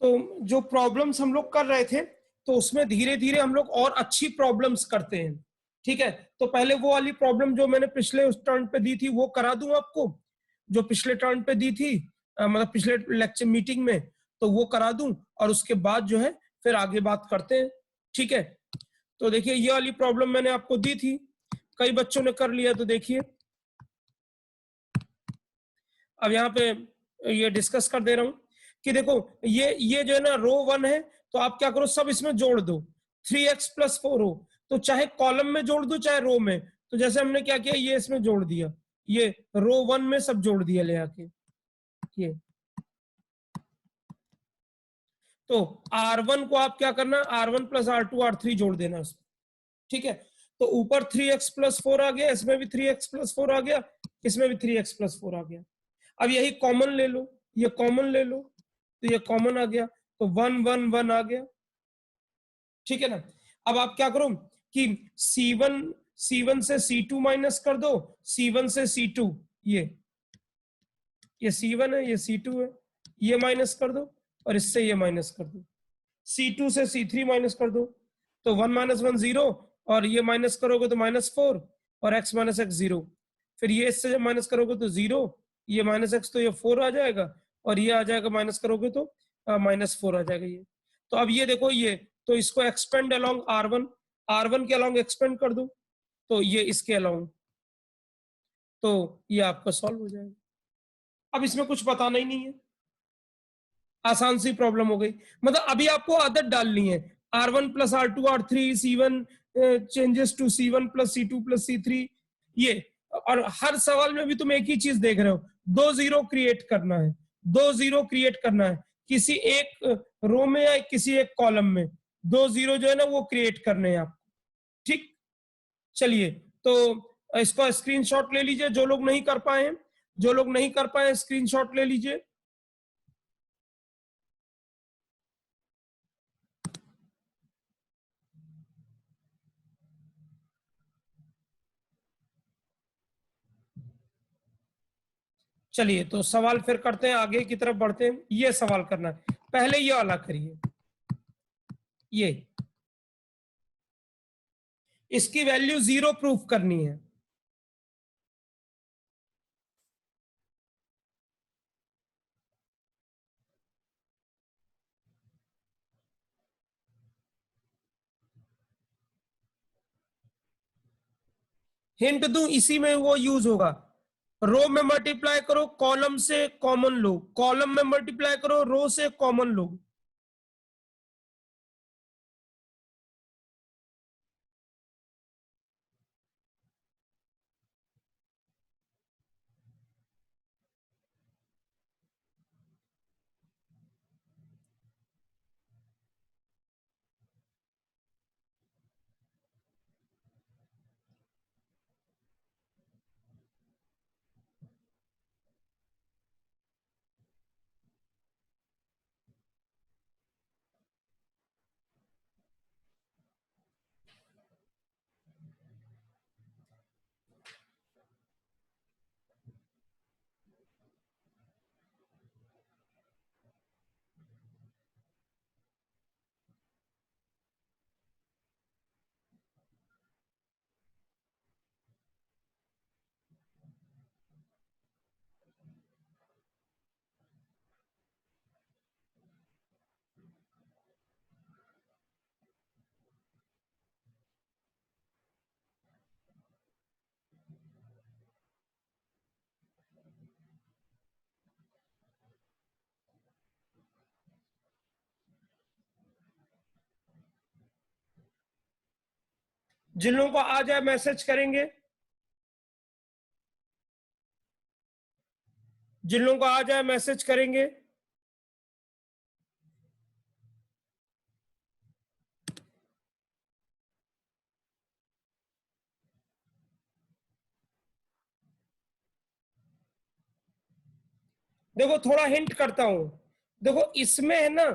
तो जो प्रॉब्लम्स हम लोग कर रहे थे, तो उसमें धीरे धीरे हम लोग और अच्छी प्रॉब्लम्स करते हैं। ठीक है, तो पहले वो वाली प्रॉब्लम जो मैंने पिछले उस टर्न पे दी थी वो करा दूं आपको, जो पिछले टर्न पे दी थी, मतलब पिछले लेक्चर मीटिंग में, तो वो करा दूं, और उसके बाद जो है फिर आगे बात करते हैं। ठीक है, तो देखिए ये वाली प्रॉब्लम मैंने आपको दी थी, कई बच्चों ने कर लिया, तो देखिए अब यहाँ पे ये डिस्कस कर दे रहा हूं कि देखो ये जो है ना रो 1 है, तो आप क्या करो, सब इसमें जोड़ दो, 3x + 4 हो, तो चाहे कॉलम में जोड़ दो चाहे रो में। तो जैसे हमने क्या किया, ये इसमें जोड़ दिया, ये रो 1 में सब जोड़ दिया ले आके ये। तो R1 को आप क्या करना, R1 + R2 R3 जोड़ देना उसमें। ठीक है, तो ऊपर 3x + 4 आ गया, इसमें भी 3x + 4 आ गया, इसमें भी 3x + 4 आ गया। अब यही कॉमन ले लो, ये कॉमन ले लो, तो ये कॉमन आ गया, तो 1 1 1 आ गया। ठीक है ना, अब आप क्या करो कि C1 से C2 माइनस कर दो, C1 से C2, ये C1 है, ये C2 है, ये माइनस कर दो, और इससे ये माइनस कर दो, C2 से C3 माइनस कर दो, तो 1 - 1 0, और ये माइनस करोगे तो -4, और x - x 0, फिर ये इससे जब माइनस करोगे तो 0, ये -x तो ये 4 आ जाएगा, और ये आ जाएगा माइनस करोगे तो -4 आ जाएगा ये। तो अब ये देखो, ये तो इसको एक्सपेंड अलोंग R1 के अलोंग एक्सपेंड कर दो, तो ये इसके अलोंग, तो ये आपका सॉल्व हो जाएगा। अब इसमें कुछ बताना ही नहीं है, आसान सी प्रॉब्लम हो गई। मतलब अभी आपको आदत डालनी है, R1 + R2 R3 C1 changes to C1 + C2 + C3, ये। और हर सवाल में भी तुम एक ही चीज देख रहे हो, 2 0 क्रिएट करना है, 2 0 क्रिएट करना है, किसी एक रो में या किसी एक कॉलम में 2 0 जो है ना वो क्रिएट करने हैं आपको। ठीक, चलिए, तो इसका स्क्रीनशॉट ले लीजिए, जो लोग नहीं कर पाए हैं, जो लोग नहीं कर पाए स्क्रीनशॉट ले लीजिए। चलिए, तो सवाल फिर करते हैं, आगे की तरफ बढ़ते हैं। ये सवाल करना है, पहले ये वाला करिए, ये इसकी वैल्यू 0 प्रूफ करनी है। हिंट दूं, इसी में वो यूज होगा, रो में मल्टीप्लाई करो, कॉलम से कॉमन लो, कॉलम में मल्टीप्लाई करो, रो से कॉमन लो। जिन लोगों को आ जाए मैसेज करेंगे, जिन लोगों को आ जाए मैसेज करेंगे। देखो थोड़ा हिंट करता हूं, देखो इसमें है ना,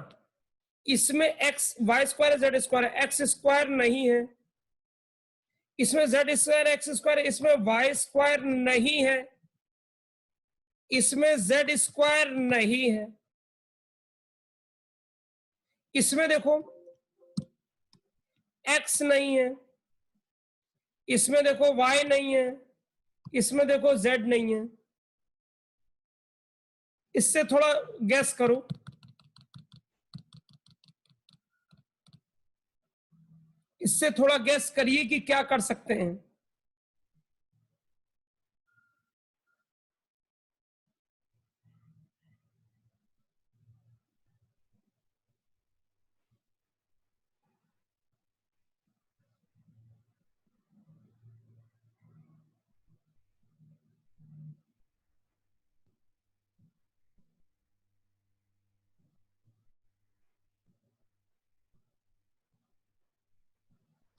इसमें x y² z² है, x² नहीं है, इसमें z² x² है, इसमें y² नहीं है, इसमें z² नहीं है। इसमें देखो x नहीं है, इसमें देखो y नहीं है, इसमें देखो z नहीं है। इससे थोड़ा गैस करो, इससे थोड़ा गैस करिए कि क्या कर सकते हैं।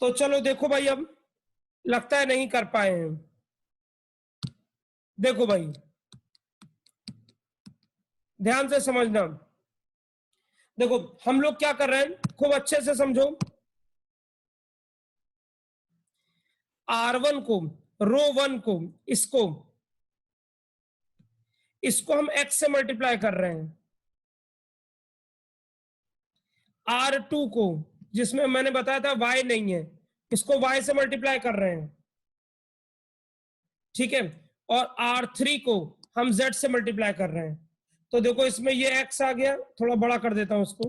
तो चलो देखो भाई, अब लगता है नहीं कर पाए हैं। देखो भाई, ध्यान से समझना। देखो हम लोग क्या कर रहे हैं, खूब अच्छे से समझो। R1 को, रो 1 को, इसको इसको हम x से मल्टीप्लाई कर रहे हैं। R2 को, जिसमें मैंने बताया था y नहीं है, इसको y से मल्टीप्लाई कर रहे हैं। ठीक है, और R3 को हम z से मल्टीप्लाई कर रहे हैं। तो देखो इसमें ये x आ गया, थोड़ा बड़ा कर देता हूं उसको।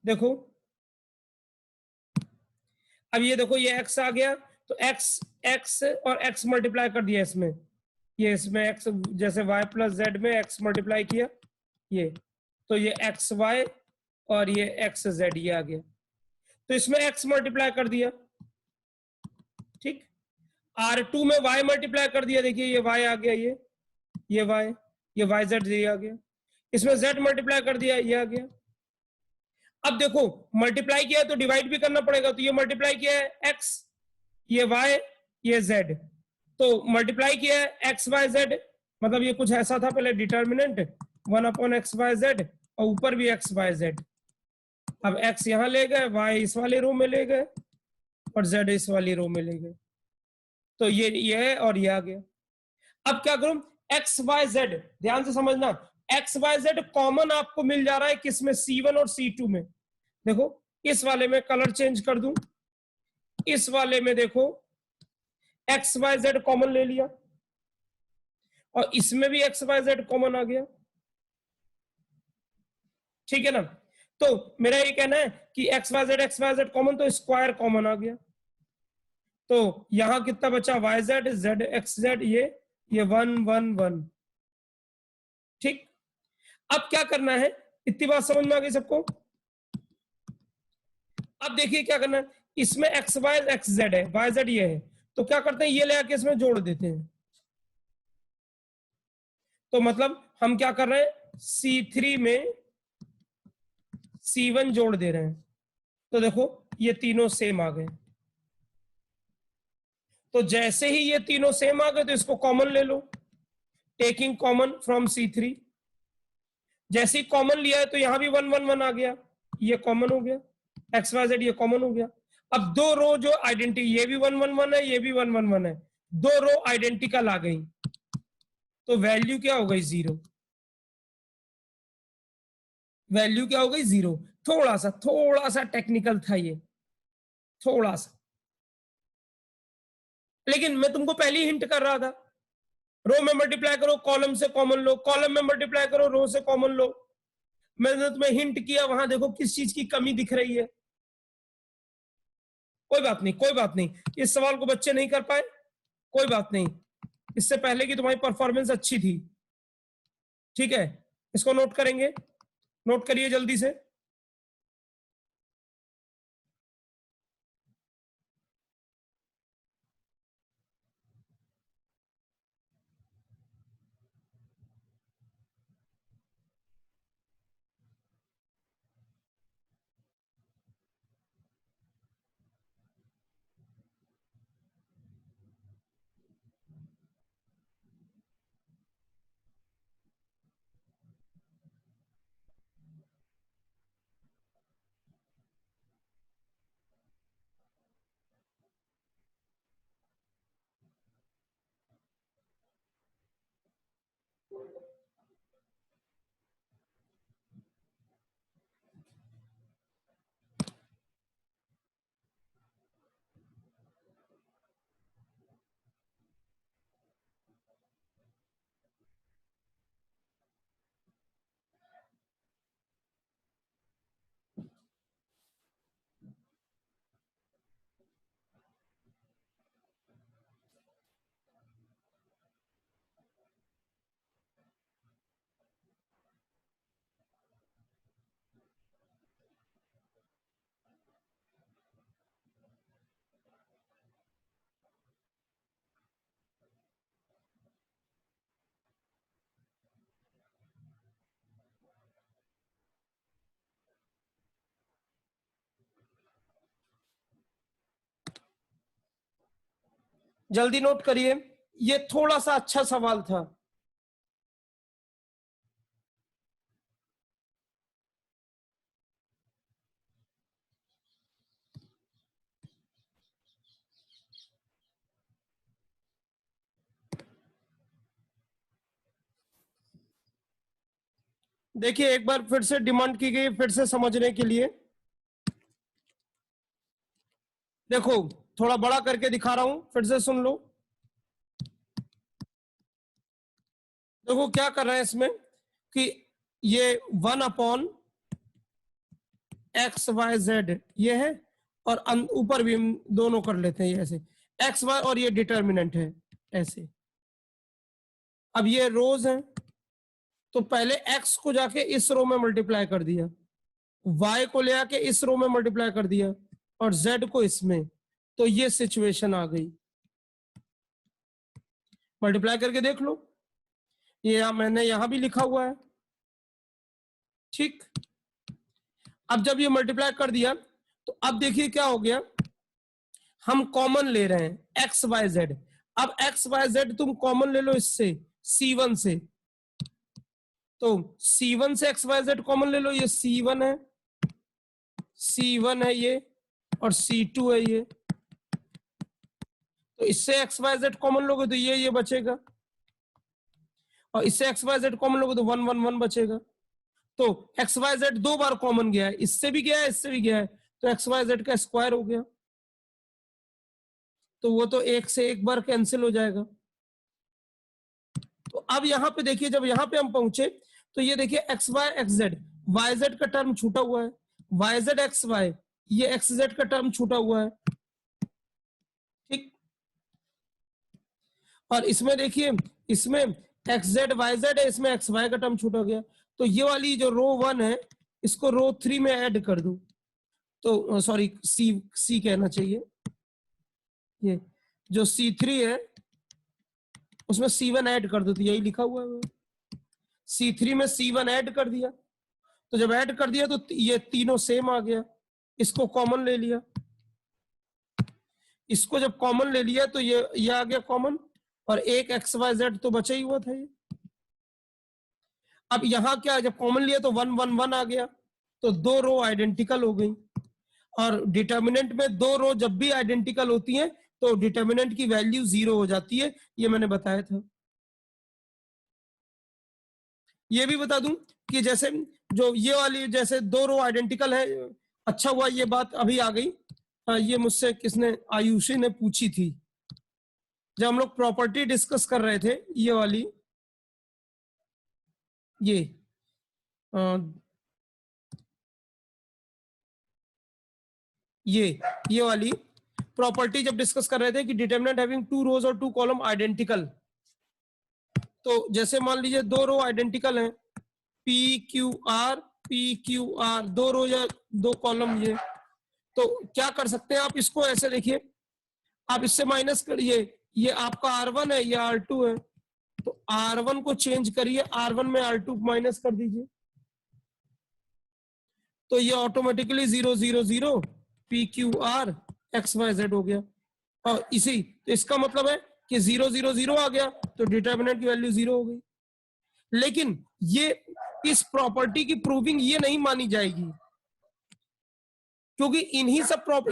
देखो अब ये देखो, ये x आ गया, तो x और x मल्टीप्लाई कर दिया इसमें। ये इसमें x, जैसे y प्लस जेड में x मल्टीप्लाई किया, ये तो ये एक्स वाई और ये एक्स जेड, ये आ गया। तो इसमें x मल्टीप्लाई कर दिया, ठीक। R2 में y मल्टीप्लाई कर दिया, देखिए ये y आ गया, ये y, ये y z, ये आ गया। इसमें z मल्टीप्लाई कर दिया, ये आ गया। अब देखो मल्टीप्लाई किया है तो डिवाइड भी करना पड़ेगा, तो ये मल्टीप्लाई किया है x, ये y, ये z, तो मल्टीप्लाई किया है एक्स वाई जेड, मतलब ये कुछ ऐसा था पहले, डिटर्मिनेंट 1/x/y/z, और ऊपर भी x/y/z। अब x यहां ले गए, y इस वाले रो में ले गए, और z इस वाली रो में ले गए, तो ये है और ये आ गया। अब क्या करूं, x/y/z, ध्यान से समझना, x/y/z कॉमन आपको मिल जा रहा है किसमें, C1 और C2 में। देखो इस वाले में कलर चेंज कर दूं, इस वाले में देखो x/y/z कॉमन ले लिया, और इसमें भी x/y/z कॉमन आ गया। ठीक है ना, तो मेरा ये कहना है कि x/y/z कॉमन, तो स्क्वायर कॉमन आ गया। तो यहां कितना बचा, yz zxz, ये 1 1 1। ठीक, अब क्या करना है, इतनी बात समझ में आ गई सबको। अब देखिए क्या करना है, इसमें एक्स वाई एक्स जेड है, वाई जेड ये है, तो क्या करते हैं, ये ले आके इसमें जोड़ देते हैं। तो मतलब हम क्या कर रहे हैं, C3 में C1 जोड़ दे रहे हैं, तो देखो ये तीनों सेम आ गए। तो जैसे ही ये तीनों सेम आ गए, तो इसको कॉमन ले लो, टेकिंग कॉमन फ्रॉम C3। जैसे ही कॉमन लिया है तो यहां भी 1 1 1 आ गया, ये कॉमन हो गया, एक्स वाई जेड ये कॉमन हो गया। अब दो रो जो आइडेंटिटी, ये भी 1 1 1 है, ये भी 1 1 1 है, दो रो आइडेंटिकल आ गई, तो वैल्यू क्या हो गई, 0। वैल्यू क्या हो गई, 0। थोड़ा सा टेक्निकल था ये, थोड़ा सा, लेकिन मैं तुमको पहले ही हिंट कर रहा था, रो में मल्टीप्लाई करो, कॉलम से कॉमन लो, कॉलम में मल्टीप्लाई करो, रो से कॉमन लो। मैंने तुम्हें हिंट किया, वहां देखो किस चीज की कमी दिख रही है। कोई बात नहीं, कोई बात नहीं, इस सवाल को बच्चे नहीं कर पाए, कोई बात नहीं, इससे पहले की तुम्हारी परफॉर्मेंस अच्छी थी। ठीक है, इसको नोट करेंगे, नोट करिए जल्दी से। जल्दी नोट करिए, ये थोड़ा सा अच्छा सवाल था। देखिए एक बार फिर से डिमांड की गई फिर से समझने के लिए। देखो थोड़ा बड़ा करके दिखा रहा हूं, फिर से सुन लो। देखो क्या कर रहे हैं इसमें कि ये 1 अपॉन XYZ ये है, और ऊपर भी हम दोनों कर लेते हैं ये ऐसे XY, और ये डिटर्मिनेंट है ऐसे। अब ये रोज हैं, तो पहले x को जाके इस रो में मल्टीप्लाई कर दिया, y को ले आके इस रो में मल्टीप्लाई कर दिया, और z को इसमें, तो ये सिचुएशन आ गई। मल्टीप्लाई करके देख लो, ये मैंने यहां भी लिखा हुआ है, ठीक। अब जब ये मल्टीप्लाई कर दिया तो अब देखिए क्या हो गया, हम कॉमन ले रहे हैं XYZ। अब XYZ तुम कॉमन ले लो इससे C1 से, तो C1 से XYZ कॉमन ले लो, ये C1 है, C1 है ये, और C2 है ये। तो इससे XYZ कॉमन लोगे तो ये बचेगा, और इससे XYZ कॉमन लोगे तो 1 1 1 बचेगा। तो XYZ 2 बार कॉमन गया है, इससे भी गया है इससे भी गया है, तो XYZ का स्क्वायर हो गया, तो वो तो एक से एक बार कैंसिल हो जाएगा। तो अब यहां पे देखिए, जब यहां पे हम पहुंचे तो ये देखिए XY XZ, YZ का टर्म छूटा हुआ है, YZ XY, ये XZ का टर्म छूटा हुआ है, ठीक। और इसमें देखिए, इसमें XZ YZ है, इसमें XY का टर्म छूटा गया, तो ये वाली जो रो 1 है इसको रो 3 में ऐड कर दो, तो सॉरी C कहना चाहिए, ये जो C3 है उसमें C1 ऐड कर दो, तो यही लिखा हुआ है, C3 में C1 ऐड कर दिया, तो जब ऐड कर दिया तो ये तीनों सेम आ गया, इसको कॉमन ले लिया, इसको जब कॉमन ले लिया तो ये आ गया कॉमन, और एक XYZ तो बचा ही हुआ था ये। अब यहां क्या, जब कॉमन लिया तो 1 1 1 आ गया, तो दो रो आइडेंटिकल हो गई, और डिटर्मिनेंट में दो रो जब भी आइडेंटिकल होती हैं तो डिटर्मिनेंट की वैल्यू 0 हो जाती है, ये मैंने बताया था। ये भी बता दूं कि जैसे जो ये वाली जैसे दो रो आइडेंटिकल है, अच्छा हुआ ये बात अभी आ गई, ये मुझसे किसने, आयुषी ने पूछी थी जब हम लोग प्रॉपर्टी डिस्कस कर रहे थे, ये वाली, आ, ये वाली प्रॉपर्टी जब डिस्कस कर रहे थे कि डिटरमिनेंट हैविंग 2 रोज और 2 कॉलम आइडेंटिकल, तो जैसे मान लीजिए दो रो आइडेंटिकल हैं, PQR, दो रो या दो कॉलम, ये तो क्या कर सकते हैं आप, इसको ऐसे देखिए, आप इससे माइनस करिए, ये आपका R1 है, ये R2 है, तो R1 को चेंज करिए, R1 में R2 माइनस कर दीजिए, तो ये ऑटोमेटिकली 0 0 0 PQR XYZ हो गया। और इसी तो इसका मतलब है कि 0 0 0 आ गया, तो डिटर्मिनेंट की वैल्यू 0 हो गई। लेकिन ये इस प्रॉपर्टी की प्रूविंग ये नहीं मानी जाएगी, क्योंकि इन्हीं सब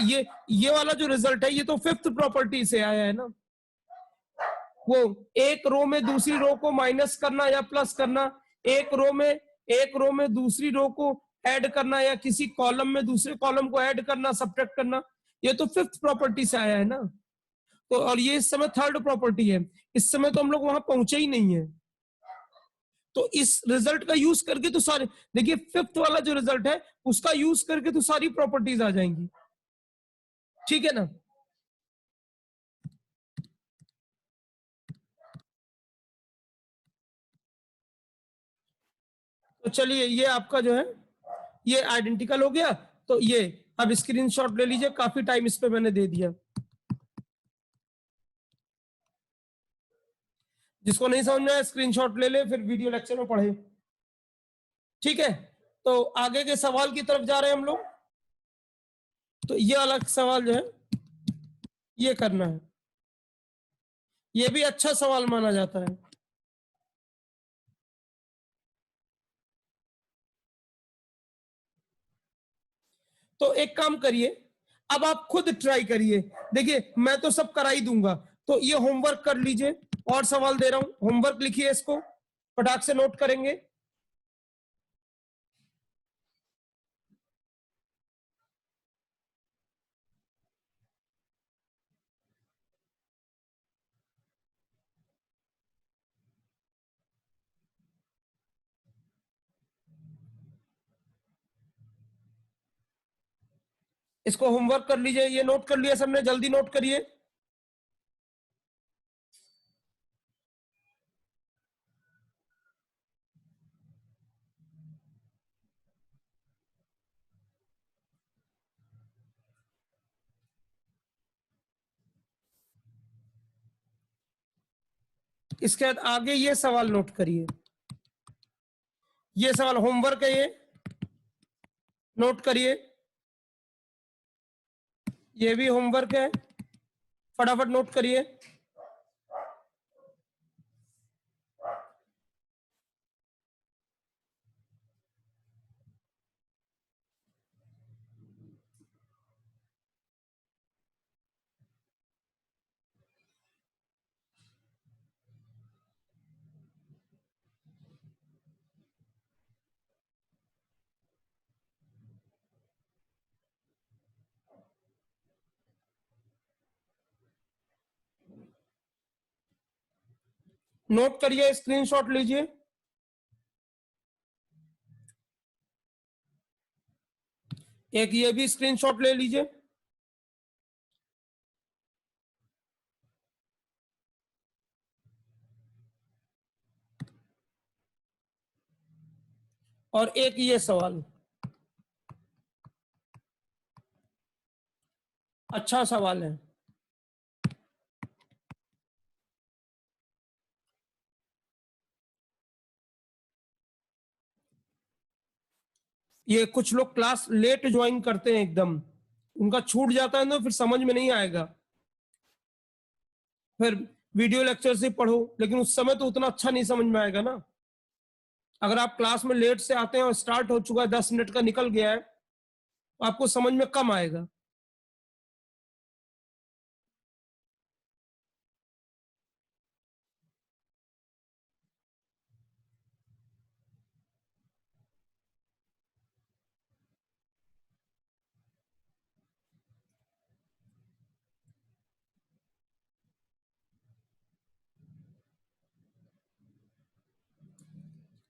ये वाला जो रिजल्ट है ये तो फिफ्थ प्रॉपर्टी से आया है ना, वो एक रो में दूसरी रो को माइनस करना या प्लस करना, एक रो में दूसरी रो को ऐड करना, या किसी कॉलम में दूसरे कॉलम को ऐड करना, सब्ट्रैक्ट करना, ये तो फिफ्थ प्रॉपर्टी से आया है ना। तो और ये इस समय थर्ड प्रॉपर्टी है, इस समय तो हम लोग वहां पहुंचे ही नहीं है, तो इस रिजल्ट का यूज करके तो सारे, देखिए फिफ्थ वाला जो रिजल्ट है उसका यूज करके तो सारी प्रॉपर्टीज आ जाएंगी, ठीक है ना। तो चलिए ये आपका जो है ये आइडेंटिकल हो गया, तो ये अब स्क्रीनशॉट ले लीजिए, काफी टाइम इस पे मैंने दे दिया, जिसको नहीं समझ में आया स्क्रीनशॉट ले ले, फिर वीडियो लेक्चर में पढ़े, ठीक है। तो आगे के सवाल की तरफ जा रहे हैं हम लोग, तो ये अलग सवाल जो है ये करना है। ये भी अच्छा सवाल माना जाता है। तो एक काम करिए, अब आप खुद ट्राई करिए। देखिए मैं तो सब करा ही दूंगा, तो ये होमवर्क कर लीजिए। और सवाल दे रहा हूं, होमवर्क लिखिए, इसको फटाक से नोट करेंगे। इसको होमवर्क कर लीजिए। ये नोट कर लिया सबने? जल्दी नोट करिए। इसके बाद आगे ये सवाल नोट करिए। ये सवाल होमवर्क है, ये नोट करिए। ये भी होमवर्क है, फटाफट नोट करिए। नोट करिए, स्क्रीनशॉट लीजिए। एक ये भी स्क्रीनशॉट ले लीजिए। और एक ये सवाल, अच्छा सवाल है। ये कुछ लोग क्लास लेट ज्वाइन करते हैं, एकदम उनका छूट जाता है ना, फिर समझ में नहीं आएगा। फिर वीडियो लेक्चर से पढ़ो, लेकिन उस समय तो उतना अच्छा नहीं समझ में आएगा ना। अगर आप क्लास में लेट से आते हैं और स्टार्ट हो चुका है, 10 मिनट का निकल गया है, तो आपको समझ में कम आएगा।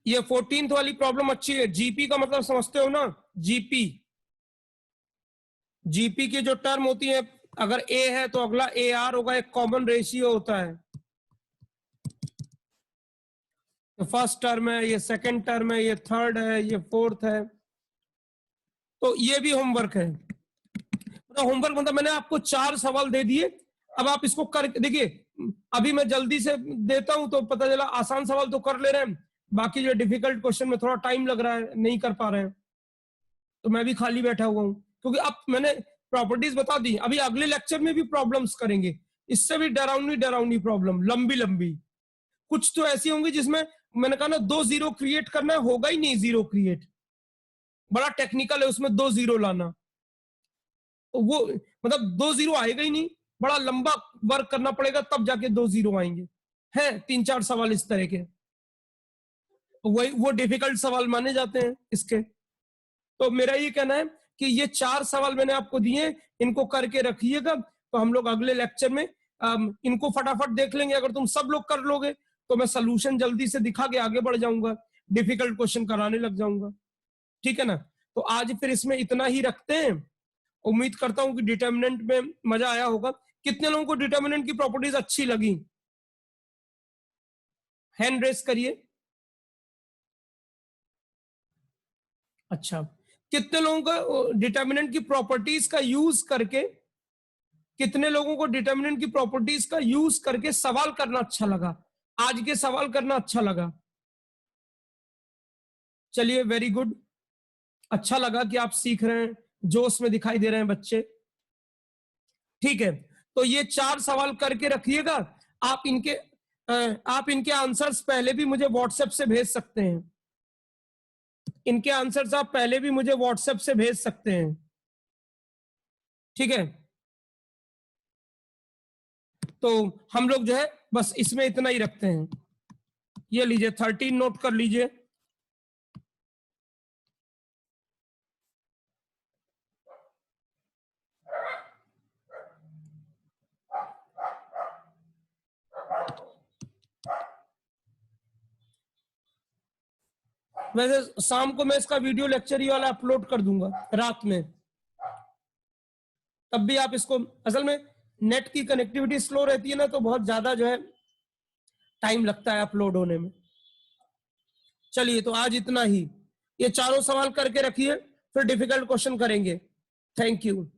ये 14th वाली प्रॉब्लम अच्छी है। जीपी का मतलब समझते हो ना? जीपी, जीपी की जो टर्म होती है, अगर ए है तो अगला ए आर होगा, एक कॉमन रेशियो होता है। तो फर्स्ट टर्म है, ये सेकंड टर्म है, ये थर्ड है, ये फोर्थ है। तो ये भी होमवर्क है। मतलब होमवर्क मतलब मैंने आपको 4 सवाल दे दिए, अब आप इसको कर देखिए। अभी मैं जल्दी से देता हूं तो पता चला आसान सवाल तो कर ले रहे हैं, बाकी जो डिफिकल्ट क्वेश्चन में थोड़ा टाइम लग रहा है, नहीं कर पा रहे हैं। तो मैं भी खाली बैठा हुआ हूँ, क्योंकि अब मैंने प्रॉपर्टीज बता दी। अभी अगले लेक्चर में भी प्रॉब्लम्स करेंगे, इससे भी डरावनी डरावनी प्रॉब्लम, लंबी लंबी। कुछ तो ऐसी होंगी जिसमें मैंने कहा ना, 2 जीरो क्रिएट करना है, होगा ही नहीं जीरो क्रिएट, बड़ा टेक्निकल है उसमें 2 जीरो लाना। तो वो मतलब 2 जीरो आएगा ही नहीं, बड़ा लंबा वर्क करना पड़ेगा, तब जाके 2 जीरो आएंगे। हैं 3-4 सवाल इस तरह के, वही वो डिफिकल्ट सवाल माने जाते हैं इसके। तो मेरा ये कहना है कि ये 4 सवाल मैंने आपको दिए, इनको करके रखिएगा। तो हम लोग अगले लेक्चर में इनको फटाफट देख लेंगे। अगर तुम सब लोग कर लोगे तो मैं सोल्यूशन जल्दी से दिखा के आगे बढ़ जाऊंगा, डिफिकल्ट क्वेश्चन कराने लग जाऊंगा। ठीक है ना? तो आज फिर इसमें इतना ही रखते हैं। उम्मीद करता हूं कि डिटर्मिनेंट में मजा आया होगा। कितने लोगों को डिटर्मिनेंट की प्रॉपर्टीज अच्छी लगी? हैंड रेस करिए। अच्छा, कितने लोगों को डिटर्मिनेंट की प्रॉपर्टीज का यूज करके, कितने लोगों को डिटर्मिनेंट की प्रॉपर्टीज का यूज करके सवाल करना अच्छा लगा, आज के सवाल करना अच्छा लगा? चलिए, वेरी गुड। अच्छा लगा कि आप सीख रहे हैं, जोश में दिखाई दे रहे हैं बच्चे। ठीक है, तो ये 4 सवाल करके रखिएगा। आप इनके आंसर्स पहले भी मुझे व्हाट्सएप से भेज सकते हैं। इनके आंसर्स आप पहले भी मुझे व्हाट्सएप से भेज सकते हैं, ठीक है। तो हम लोग जो है बस इसमें इतना ही रखते हैं। ये लीजिए 13 नोट कर लीजिए। वैसे शाम को मैं इसका वीडियो लेक्चर ही वाला अपलोड कर दूंगा रात में, तब भी आप इसको, असल में नेट की कनेक्टिविटी स्लो रहती है ना, तो बहुत ज्यादा जो है टाइम लगता है अपलोड होने में। चलिए तो आज इतना ही, ये चारों सवाल करके रखिए, फिर डिफिकल्ट क्वेश्चन करेंगे। Thank you.